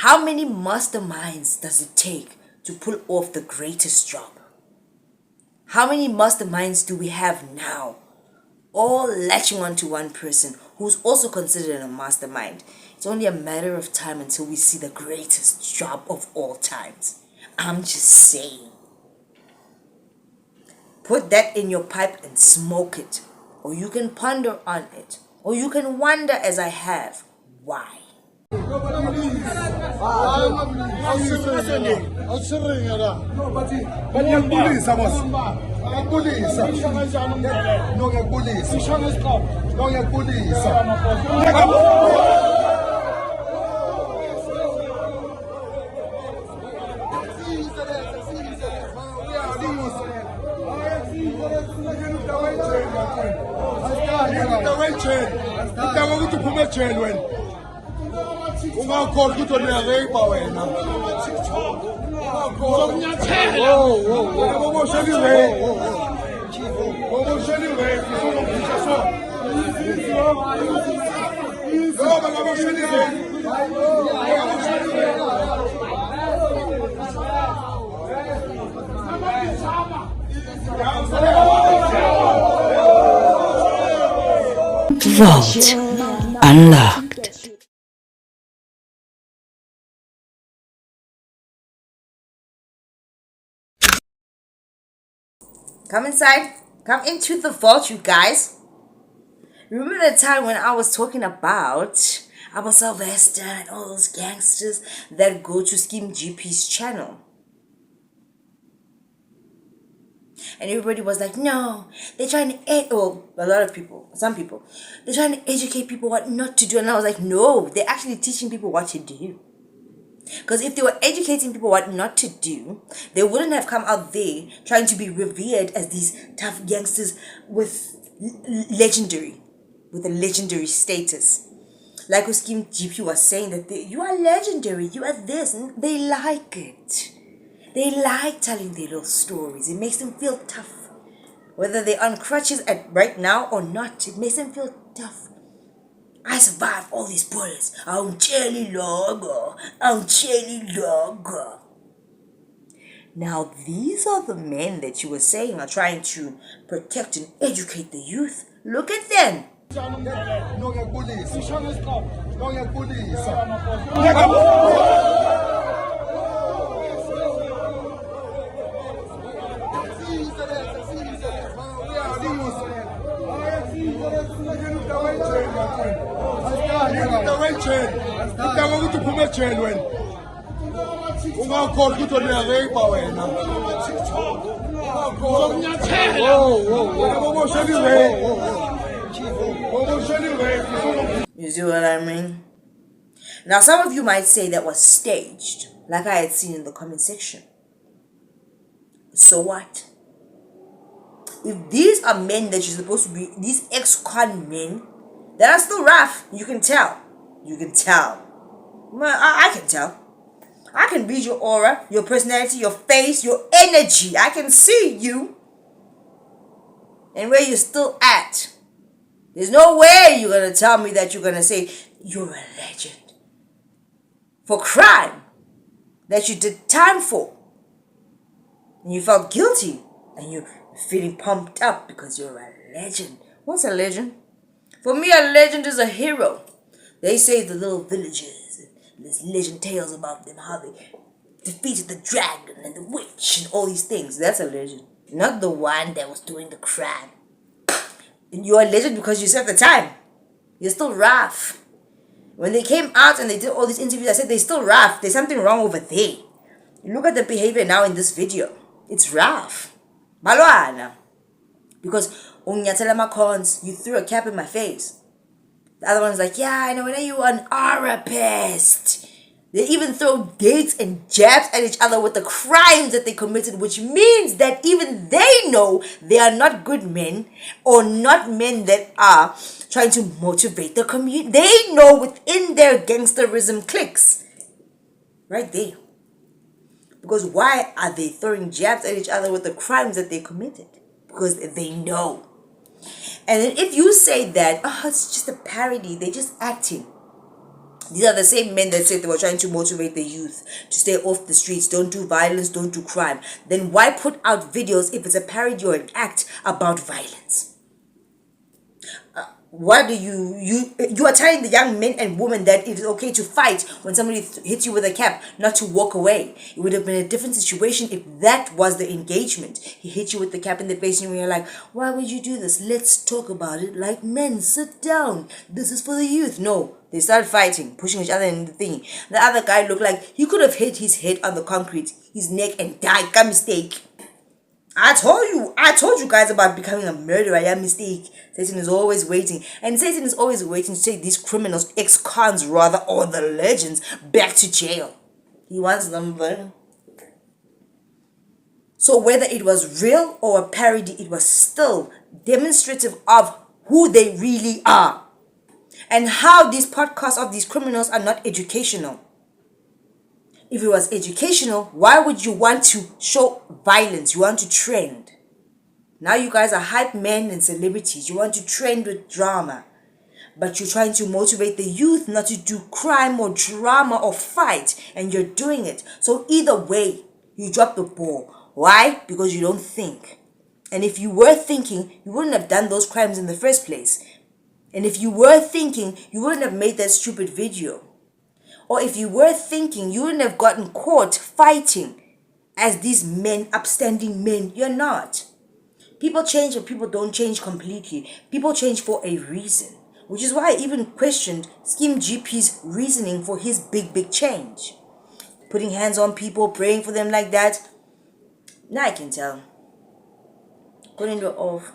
How many masterminds does it take to pull off the greatest job? How many masterminds do we have now? All latching onto one person who's also considered a mastermind. It's only a matter of time until we see the greatest job of all times. I'm just saying. Put that in your pipe and smoke it. Or you can ponder on it. Or you can wonder, as I have, why. Vault unlocked. Come inside. Come into the vault, you guys. Remember the time when I was talking about Sylvester and all those gangsters that go to Skeem GP's channel? And everybody was like, no, they're trying to, a lot of people, some people, they're trying to educate people what not to do. And I was like, no, they're actually teaching people what to do. Because if they were educating people what not to do, they wouldn't have come out there trying to be revered as these tough gangsters with a legendary status. Like with Skeem GP was saying that you are legendary, you are this, and they like it. They like telling their little stories. It makes them feel tough. Whether they're on crutches right now or not, it makes them feel tough. I survived all these bullets. I'm Chelly Logo. Now, these are the men that you were saying are trying to protect and educate the youth. Look at them. You see what I mean? Now, some of you might say that was staged, like I had seen in the comment section. So what? If these are men that you're supposed to be, these ex-con men that are still rough, you can tell. You can tell. Well, I can tell. I can read your aura, your personality, your face, your energy. I can see you. And where you're still at. There's no way you're going to tell me that you're going to say you're a legend. For crime that you did time for. And you felt guilty. And you're feeling pumped up because you're a legend. What's a legend? For me, a legend is a hero. They say the little villages. There's legend tales about them, how they defeated the dragon and the witch and all these things. That's a legend. Not the one that was doing the crime. And you're a legend because you served the time. You're still rough. When they came out and they did all these interviews, I said they're still rough. There's something wrong over there. Look at the behavior now in this video. It's rough. Malwana. Because unyatela macons, you threw a cap in my face. The other one's like, yeah, I know, when are you an arapist? They even throw dates and jabs at each other with the crimes that they committed, which means that even they know they are not good men or not men that are trying to motivate the community. They know within their gangsterism cliques. Right there. Because why are they throwing jabs at each other with the crimes that they committed? Because they know. And then if you say that, oh, it's just a parody, they're just acting. These are the same men that said they were trying to motivate the youth to stay off the streets, don't do violence, don't do crime. Then why put out videos if it's a parody or an act about violence? Why do you are telling the young men and women that it is okay to fight when somebody hits you with a cap, not to walk away? It would have been a different situation if that was the engagement. He hit you with the cap in the face and you're like, why would you do this? Let's talk about it like men. Sit down. This is for the youth. No, they started fighting, pushing each other in the thing. The other guy looked like he could have hit his head on the concrete, his neck, and died. Got mistake. I told you guys about becoming a murderer. Yeah, mistake. Satan is always waiting. And Satan is always waiting to take these criminals, ex-cons rather, or the legends, back to jail. He wants them there. So whether it was real or a parody, it was still demonstrative of who they really are. And how these podcasts of these criminals are not educational. If it was educational, why would you want to show violence? You want to trend. Now you guys are hype men and celebrities. You want to trend with drama. But you're trying to motivate the youth not to do crime or drama or fight. And you're doing it. So either way, you drop the ball. Why? Because you don't think. And if you were thinking, you wouldn't have done those crimes in the first place. And if you were thinking, you wouldn't have made that stupid video. Or if you were thinking, you wouldn't have gotten caught fighting as these men, upstanding men. You're not. People change, but people don't change completely. People change for a reason. Which is why I even questioned Skeem GP's reasoning for his big change. Putting hands on people, praying for them like that. Now I can tell. According to off.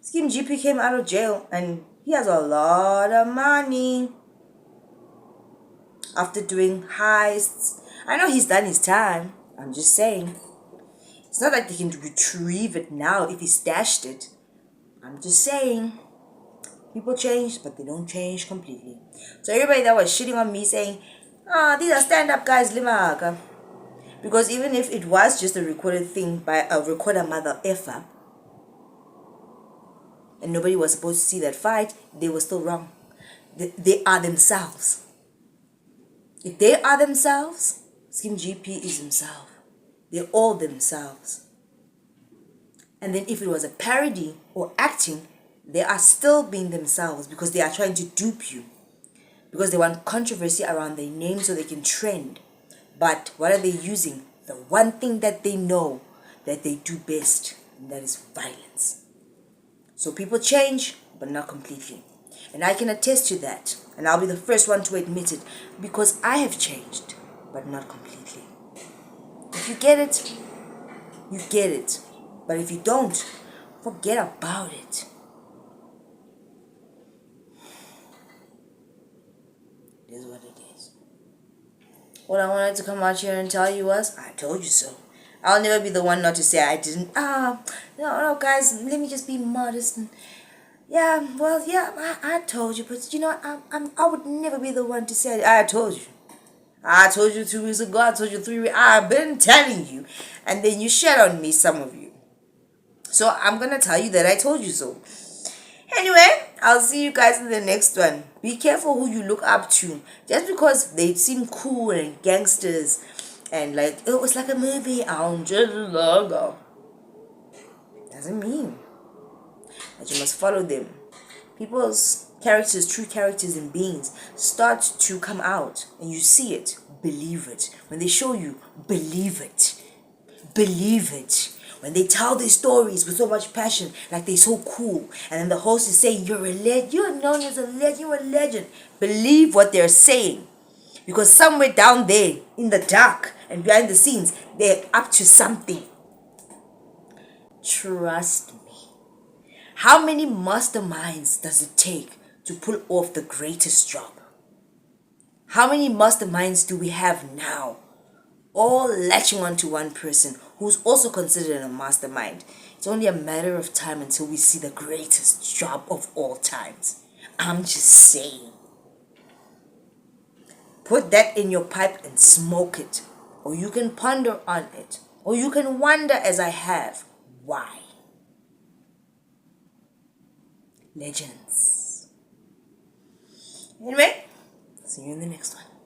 Skeem GP came out of jail and he has a lot of money after doing heists. I know he's done his time. I'm just saying. It's not like they can retrieve it now if he stashed it. I'm just saying. People change, but they don't change completely. So everybody that was shitting on me saying, these are stand-up guys, Limaka. Because even if it was just a recorded thing by a recorder mother effer, and nobody was supposed to see that fight, they were still wrong. They are themselves. If they are themselves, Skeem GP is himself. They're all themselves. And then if it was a parody or acting, they are still being themselves because they are trying to dupe you. Because they want controversy around their name so they can trend. But what are they using? The one thing that they know that they do best, and that is violence. So people change, but not completely. And I can attest to that. And I'll be the first one to admit it. Because I have changed, but not completely. If you get it, you get it. But if you don't, forget about it. It is what it is. What I wanted to come out here and tell you was, I told you so. I'll never be the one not to say I didn't. No, guys, let me just be modest. And, I told you. But, you know, I would never be the one to say, I told you. I told you 2 weeks ago. I told you 3 weeks. I've been telling you. And then you shat on me, some of you. So I'm going to tell you that I told you so. Anyway, I'll see you guys in the next one. Be careful who you look up to. Just because they seem cool and gangsters and like, it was like a movie, I'm just a logo. Doesn't mean that you must follow them. People's characters, true characters and beings start to come out and you see it. Believe it. When they show you, believe it. Believe it. When they tell their stories with so much passion, like they're so cool, and then the host is saying, you're a legend, you're known as a legend, you're a legend. Believe what they're saying. Because somewhere down there, in the dark and behind the scenes, they're up to something. Trust me. How many masterminds does it take to pull off the greatest job? How many masterminds do we have now? All latching on to one person who's also considered a mastermind. It's only a matter of time until we see the greatest job of all times. I'm just saying. Put that in your pipe and smoke it. Or you can ponder on it. Or you can wonder, as I have, why. legends. Anyway, see you in the next one.